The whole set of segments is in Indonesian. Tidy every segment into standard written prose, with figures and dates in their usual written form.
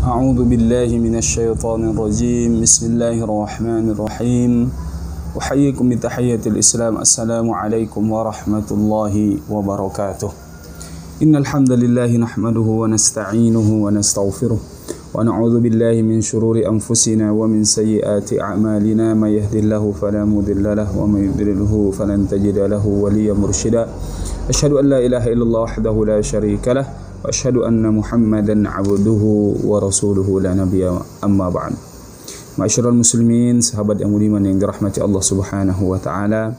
أعوذ بالله من الشيطان الرجيم بسم الله الرحمن الرحيم أحييكم بتحية الإسلام السلام عليكم ورحمة الله وبركاته إن الحمد لله نحمده ونستعينه ونستغفره ونعوذ بالله من شرور أنفسنا ومن سيئات أعمالنا من يهد الله فلا مضل له ومن يضلله فلن تجد له وليا مرشدا أشهد أن لا إله إلا الله وحده لا شريك له وأشهد أن محمدا عبده ورسوله لا نبي أما بعد. Ma'asyiral muslimin, sahabat yang budiman yang dirahmati Allah Subhanahu wa taala.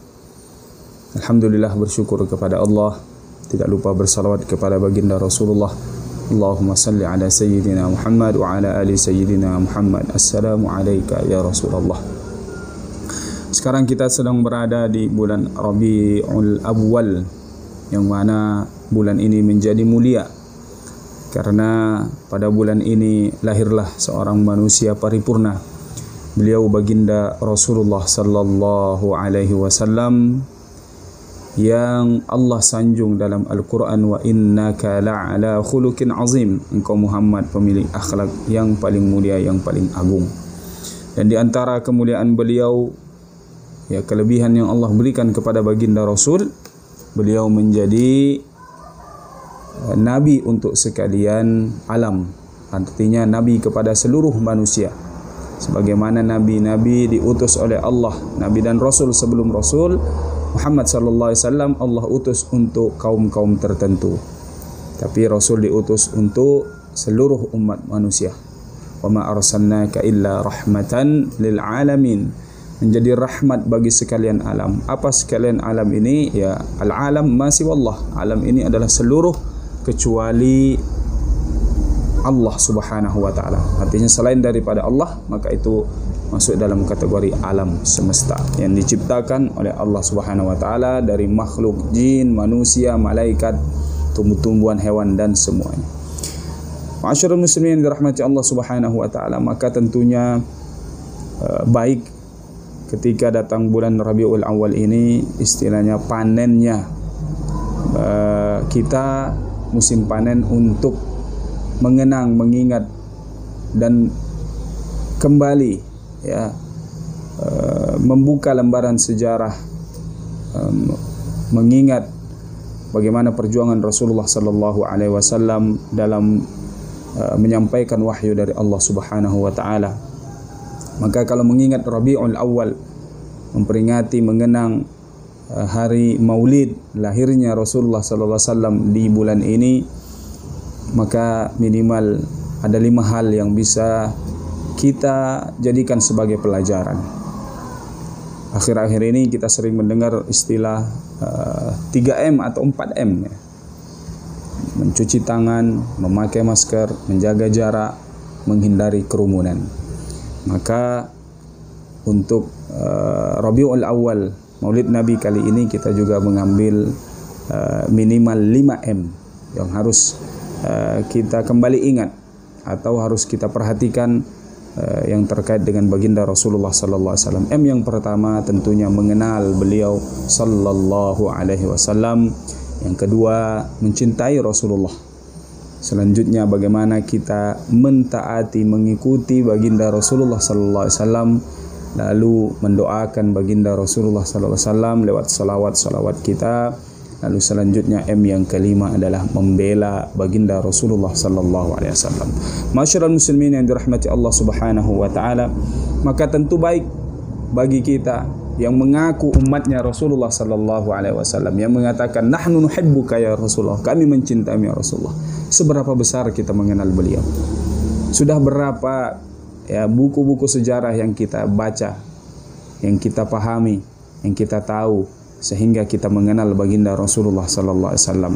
Alhamdulillah, bersyukur kepada Allah, tidak lupa bersalawat kepada baginda Rasulullah. Allahumma salli ala sayyidina Muhammad wa ala ali sayyidina Muhammad. Assalamu alayka ya Rasulullah. Sekarang kita sedang berada di bulan Rabiul Awwal, yang mana bulan ini menjadi mulia karena pada bulan ini lahirlah seorang manusia paripurna. Beliau baginda Rasulullah sallallahu alaihi wasallam yang Allah sanjung dalam Al-Quran, wa innaka la'ala khuluqin azim. Engkau Muhammad pemilik akhlak yang paling mulia, yang paling agung. Dan di antara kemuliaan beliau, ya, kelebihan yang Allah berikan kepada baginda Rasul, beliau menjadi nabi untuk sekalian alam, artinya nabi kepada seluruh manusia. Sebagaimana nabi-nabi diutus oleh Allah, nabi dan rasul sebelum Rasul Muhammad sallallahu alaihi wasallam Allah utus untuk kaum-kaum tertentu, tapi Rasul diutus untuk seluruh umat manusia. Wa ma arsalnaka illa rahmatan lil alamin, menjadi rahmat bagi sekalian alam. Apa sekalian alam ini? Ya, al-alam ma siwallah. Alam ini adalah seluruh kecuali Allah Subhanahu wa taala. Artinya selain daripada Allah, maka itu masuk dalam kategori alam semesta yang diciptakan oleh Allah Subhanahu wa taala dari makhluk jin, manusia, malaikat, tumbuh-tumbuhan, hewan dan semuanya. Ma'asyiral muslimin yang dirahmati Allah Subhanahu wa taala, maka tentunya baik ketika datang bulan Rabiul Awal ini, istilahnya panennya, kita musim panen untuk mengenang, mengingat dan kembali, ya, membuka lembaran sejarah, mengingat bagaimana perjuangan Rasulullah sallallahu alaihi wasallam dalam menyampaikan wahyu dari Allah Subhanahu wa taala. Maka kalau mengingat Rabiul Awal, memperingati, mengenang hari Maulid lahirnya Rasulullah sallallahu alaihi wasallam di bulan ini, maka minimal ada 5 hal yang bisa kita jadikan sebagai pelajaran. Akhir-akhir ini kita sering mendengar istilah 3M atau 4M, ya. Mencuci tangan, memakai masker, menjaga jarak, menghindari kerumunan. Maka untuk Rabiul Awal, Maulid Nabi kali ini, kita juga mengambil minimal 5M yang harus kita kembali ingat atau harus kita perhatikan yang terkait dengan baginda Rasulullah sallallahu alaihi wasallam. M yang pertama tentunya mengenal beliau sallallahu alaihi wasallam. Yang kedua, mencintai Rasulullah. Selanjutnya, bagaimana kita mentaati, mengikuti baginda Rasulullah sallallahu alaihi wasallam, lalu mendoakan baginda Rasulullah sallallahu alaihi wasallam lewat salawat kita. Lalu selanjutnya, M yang kelima adalah membela baginda Rasulullah sallallahu alaihi wasallam. Ma'asyiral muslimin yang dirahmati Allah Subhanahu wa taala, maka tentu baik bagi kita yang mengaku umatnya Rasulullah sallallahu alaihi wasallam, yang mengatakan nahnu nuhibbuka ya Rasulullah, kami mencintai ya Rasulullah. Seberapa besar kita mengenal beliau? Sudah berapa, ya, buku-buku sejarah yang kita baca, yang kita pahami, yang kita tahu, sehingga kita mengenal baginda Rasulullah sallallahu alaihi wasallam.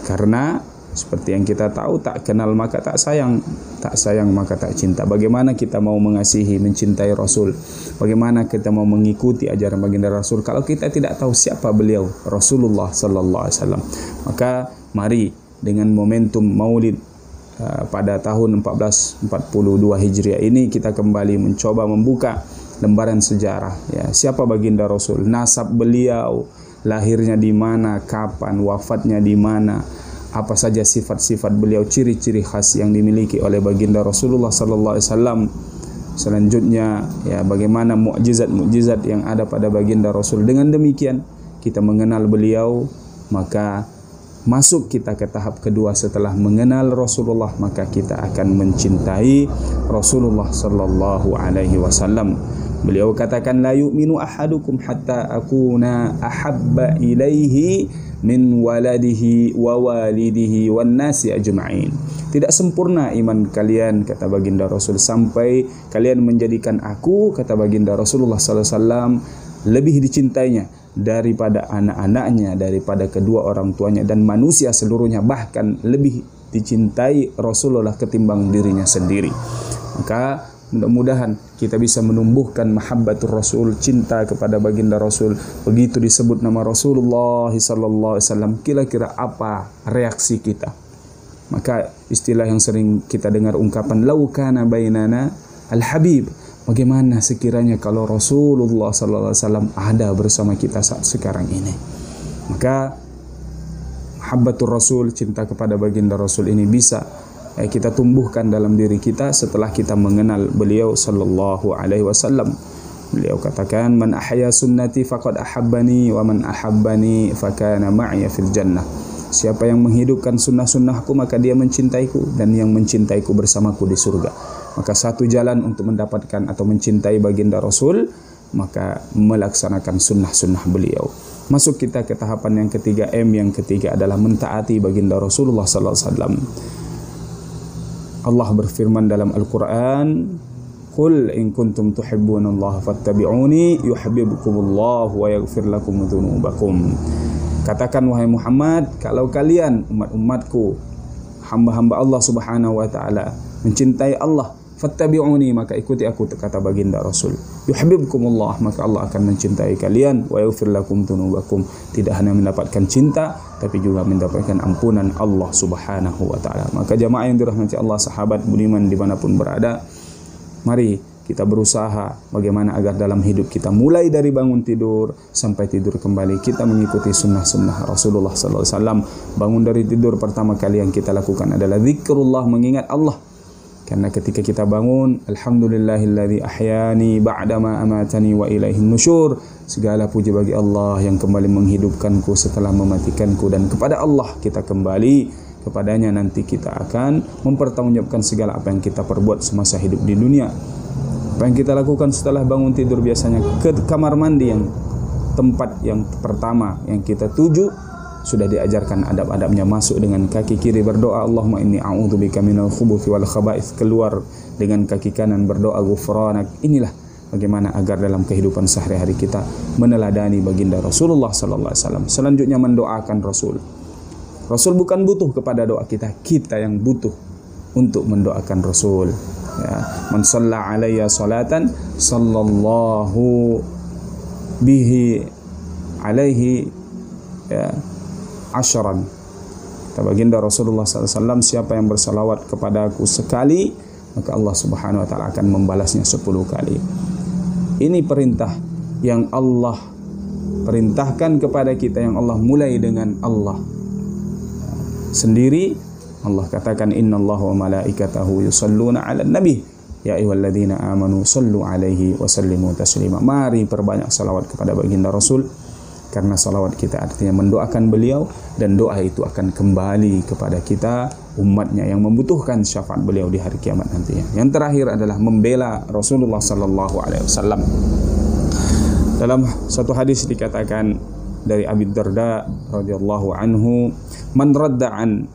Karena seperti yang kita tahu, tak kenal maka tak sayang, tak sayang maka tak cinta. Bagaimana kita mau mengasihi, mencintai Rasul? Bagaimana kita mau mengikuti ajaran baginda Rasul kalau kita tidak tahu siapa beliau, Rasulullah sallallahu alaihi wasallam? Maka mari dengan momentum Maulid pada tahun 1442 Hijriah ini, kita kembali mencoba membuka lembaran sejarah, ya, siapa baginda Rasul, nasab beliau, lahirnya di mana, kapan, wafatnya di mana, apa saja sifat-sifat beliau, ciri-ciri khas yang dimiliki oleh baginda Rasulullah sallallahu alaihi wasallam. Selanjutnya ya bagaimana mukjizat-mukjizat yang ada pada baginda Rasul. Dengan demikian kita mengenal beliau, maka masuk kita ke tahap kedua. Setelah mengenal Rasulullah, maka kita akan mencintai Rasulullah sallallahu alaihi wasallam. Beliau katakan, la yu'minu ahadukum hatta akuna ahabba ilaihi min waladihi wa walidihi wan nasi ajma'in. Tidak sempurna iman kalian, kata baginda Rasul, sampai kalian menjadikan aku, kata baginda Rasulullah sallallahu alaihi wasallam, lebih dicintainya daripada anak-anaknya, daripada kedua orang tuanya dan manusia seluruhnya, bahkan lebih dicintai Rasulullah ketimbang dirinya sendiri. Maka mudah-mudahan kita bisa menumbuhkan mahabbatur Rasul, cinta kepada baginda Rasul. Begitu disebut nama Rasulullah sallallahu alaihi wasallam, kira-kira apa reaksi kita? Maka istilah yang sering kita dengar ungkapan lau kana bainana al-habib. Bagaimana sekiranya kalau Rasulullah sallallahu alaihi wasallam ada bersama kita saat sekarang ini? Maka mahabbatur Rasul, cinta kepada baginda Rasul ini bisa kita tumbuhkan dalam diri kita setelah kita mengenal beliau sallallahu alaihi wasallam. Beliau katakan, man ahya sunnati faqad ahabbani wa man ahabbani fakana ma'ya fil jannah. Siapa yang menghidupkan sunnah-sunnahku, maka dia mencintaiku, dan yang mencintaiku bersamaku di surga. Maka satu jalan untuk mendapatkan atau mencintai baginda Rasul, maka melaksanakan sunnah-sunnah beliau. Masuk kita ke tahapan yang ketiga, M yang ketiga adalah mentaati baginda Rasulullah sallallahu alaihi wasallam. Allah berfirman dalam Al-Quran, Qul in kuntum tuhibbunallaha fattabi'uni yuhibbukumullahu wa yaghfir lakum dzunubakum. Katakan wahai Muhammad, kalau kalian umat-umatku, hamba-hamba Allah Subhanahu wa taala, mencintai Allah, fattabi'uni, maka ikuti aku, kata baginda Rasul. Yuhibbukumullah, maka Allah akan mencintai kalian, wa yaghfir lakum dzunubakum. Tidak hanya mendapatkan cinta, tapi juga mendapatkan ampunan Allah Subhanahu wa taala. Maka jamaah yang dirahmati Allah, sahabat budiman dimanapun berada, mari kita berusaha bagaimana agar dalam hidup kita, mulai dari bangun tidur sampai tidur kembali, kita mengikuti sunnah-sunnah Rasulullah sallallahu alaihi wasallam. Bangun dari tidur, pertama kali yang kita lakukan adalah zikrullah, mengingat Allah. Karena ketika kita bangun, alhamdulillahilladzi ahyani ba'dama amatani wa ilaihin nusyur. Segala puji bagi Allah yang kembali menghidupkanku setelah mematikanku, dan kepada Allah kita kembali. Kepadanya nanti kita akan mempertanggungjawabkan segala apa yang kita perbuat semasa hidup di dunia. Apa yang kita lakukan setelah bangun tidur, biasanya ke kamar mandi, yang tempat yang pertama yang kita tuju. Sudah diajarkan adab-adabnya, masuk dengan kaki kiri berdoa, Allahumma inni a'udzubika minal khubuthi wal khaba'ith, keluar dengan kaki kanan berdoa ghufranak. Inilah bagaimana agar dalam kehidupan sehari-hari kita meneladani baginda Rasulullah sallallahu alaihi wasallam. Selanjutnya mendoakan Rasul. Rasul bukan butuh kepada doa kita, kita yang butuh untuk mendoakan Rasul. Ya, man shalla alayya salatan sallallahu bihi alaihi ya asyran. Kata baginda Rasulullah SAW, siapa yang bersalawat kepada aku sekali, maka Allah Subhanahu wa taala akan membalasnya 10 kali. Ini perintah yang Allah perintahkan kepada kita, yang Allah mulai dengan Allah sendiri. Allah katakan, innallaha wa malaikatahu yusalluna 'alan nabi ya ayyuhalladzina amanu sallu 'alaihi wa sallimu taslima. Mari perbanyak salawat kepada baginda Rasul, karena salawat kita artinya mendoakan beliau, dan doa itu akan kembali kepada kita, umatnya yang membutuhkan syafaat beliau di hari kiamat nantinya. Yang terakhir adalah membela Rasulullah sallallahu alaihi wasallam. Dalam satu hadis dikatakan dari Abi Darda radhiyallahu anhu, man radda an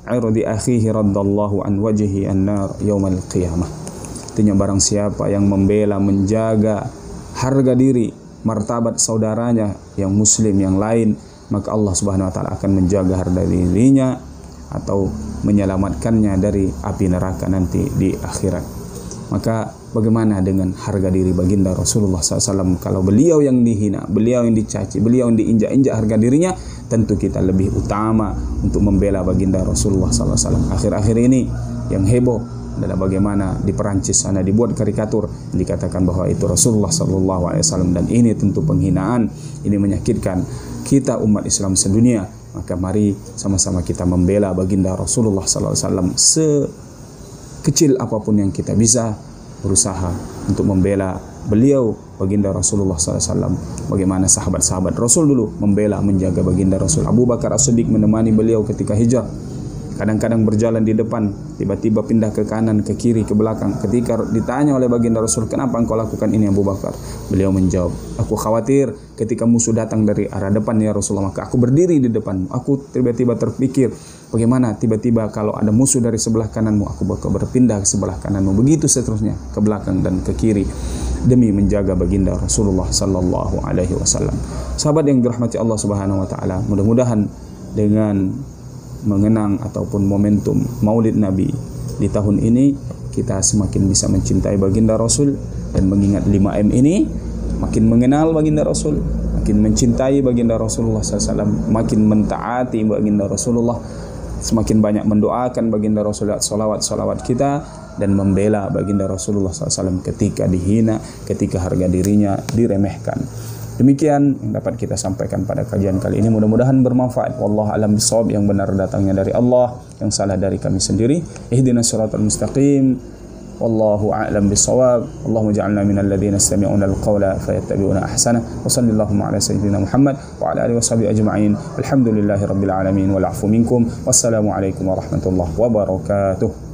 irdi akhihi raddallahu an wajhi an-nar yaumal qiyamah. Artinya barang siapa yang membela, menjaga harga diri, martabat saudaranya yang muslim yang lain, maka Allah Subhanahu wa taala akan menjaga harga dirinya atau menyelamatkannya dari api neraka nanti di akhirat. Maka bagaimana dengan harga diri baginda Rasulullah SAW? Kalau beliau yang dihina, beliau yang dicaci, beliau yang diinjak-injak harga dirinya, tentu kita lebih utama untuk membela baginda Rasulullah SAW. Akhir-akhir ini yang heboh adalah bagaimana di Perancis sana dibuat karikatur, dikatakan bahwa itu Rasulullah SAW, dan ini tentu penghinaan. Ini menyakitkan kita umat Islam sedunia Maka mari sama-sama kita membela baginda Rasulullah SAW. Sekecil apapun yang kita bisa, berusaha untuk membela beliau, baginda Rasulullah SAW. Bagaimana sahabat-sahabat Rasul dulu membela, menjaga baginda Rasul. Abu Bakar As-Siddiq menemani beliau ketika hijrah. Kadang-kadang berjalan di depan, tiba-tiba pindah ke kanan, ke kiri, ke belakang. Ketika ditanya oleh baginda Rasul, kenapa engkau lakukan ini Abu Bakar? Beliau menjawab, aku khawatir ketika musuh datang dari arah depan ya Rasulullah, maka aku berdiri di depan. Aku tiba-tiba terpikir, bagaimana tiba-tiba kalau ada musuh dari sebelah kananmu, aku bakal berpindah ke sebelah kananmu. Begitu seterusnya, ke belakang dan ke kiri, demi menjaga baginda Rasulullah sallallahu alaihi wasallam. Sahabat yang dirahmati Allah Subhanahu wa taala, mudah-mudahan dengan mengenang ataupun momentum Maulid Nabi di tahun ini, kita semakin bisa mencintai baginda Rasul dan mengingat 5M ini, makin mengenal baginda Rasul, makin mencintai baginda Rasulullah SAW, makin mentaati baginda Rasulullah, semakin banyak mendoakan baginda Rasulullah, salawat kita, dan membela baginda Rasulullah SAW ketika dihina, ketika harga dirinya diremehkan. Demikian yang dapat kita sampaikan pada kajian kali ini. Mudah-mudahan bermanfaat. Wallahu a'lam bishawab. Yang benar datangnya dari Allah, yang salah dari kami sendiri. Ihdinas siratal mustaqim. Wallahu a'lam bishawab. Allahumma ja'alna minal ladzina yastami'una al-qawla fayattabi'una ahsana. Wa sallallahu ala sayyidina Muhammad wa ala alihi washabihi ajma'in. Alhamdulillahirabbil alamin wal 'afu minkum. Wassalamu alaikum warahmatullahi wabarakatuh.